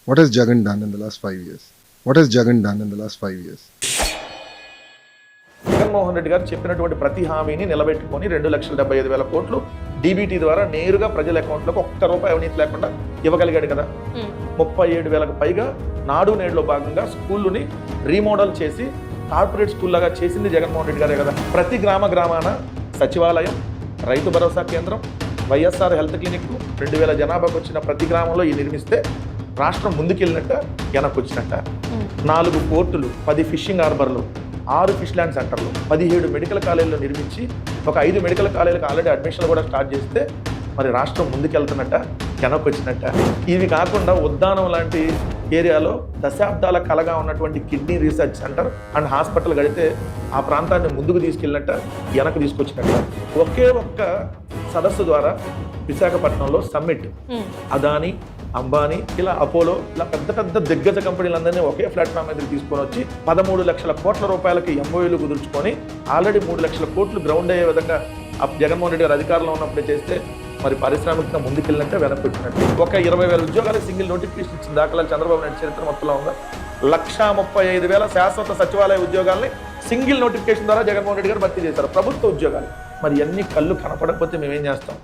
What has Jagan done in the last 5 years? What has Jagan done in the last 5 years? Jaganmohan Reddy గారు చెప్పినటువంటి ప్రతి హామీని నిలబెట్టుకొని 2,75,000 కోట్లు DBT ద్వారా నేరుగా ప్రజల అకౌంట్లోకి ఒక్క రూపాయి అవినీతి లేకుండా ఇవ్వగలిగాడు కదా. 37,000కు పైగా నాడు నేడులో భాగంగా స్కూళ్ళని రీమోడల్ చేసి కార్పొరేట్ స్కూల్ లాగా చేసింది జగన్మోహన్ రెడ్డి గారే కదా. ప్రతి గ్రామాన సచివాలయం, రైతు భరోసా కేంద్రం, వైఎస్ఆర్ హెల్త్ క్లినిక్ 2,000 జనాభాకు వచ్చిన ప్రతి గ్రామంలో ఈ నిర్మిస్తే రాష్ట్రం ముందుకెళ్ళినట్ట వెనక్కి వచ్చినట్ట. 4 పోర్టులు, 10 ఫిషింగ్ హార్బర్లు, 6 ఫిష్ ల్యాండ్ సెంటర్లు, 17 మెడికల్ కాలేజీలు నిర్మించి ఒక 5 మెడికల్ కాలేజీలకు ఆల్రెడీ అడ్మిషన్లు కూడా స్టార్ట్ చేస్తే మరి రాష్ట్రం ముందుకెళ్తున్నట్ట వెనక్కి వచ్చినట్ట. ఇవి కాకుండా ఉద్దానం లాంటి ఏరియాలో దశాబ్దాల కలగా ఉన్నటువంటి kidney research centre and hospital కడితే ఆ ప్రాంతాన్ని ముందుకు తీసుకెళ్ళినట్ట వెనక్కి తీసుకొచ్చినట్ట. ఒకే ఒక్క సదస్సు ద్వారా విశాఖపట్నంలో సమ్మిట్ అదాని, అంబానీ, ఇలా అపోలో, ఇలా పెద్ద పెద్ద దిగ్గజ కంపెనీలందరినీ ఒకే ప్లాట్ఫామ్ మీద తీసుకొని వచ్చి 13 లక్షల కోట్ల రూపాయలకి ఎంఓయూలు కుదుర్చుకొని ఆల్రెడీ 3 లక్షల కోట్లు గ్రౌండ్ అయ్యే విధంగా జగన్మోహన్ రెడ్డి గారు అధికారంలో ఉన్నప్పుడే చేస్తే మరి పారిశ్రామికంగా ముందుకెళ్ళినట్టే వెనక్కి పెట్టినట్టు. ఒక 20,000 ఉద్యోగాలు సింగిల్ నోటిఫికేషన్ ఇచ్చిన దాఖలాలు చంద్రబాబు నాయుడు చరిత్ర మొత్తంలో ఉందా? 1,35,000 శాశ్వత సచివాలయ ఉద్యోగాల్ని సింగిల్ నోటిఫికేషన్ ద్వారా జగన్మోహన్ రెడ్డి గారు భర్తీ చేశారు, ప్రభుత్వ ఉద్యోగాలు. మరి అన్ని కళ్ళు కనపడకపోతే మేమేం చేస్తాం?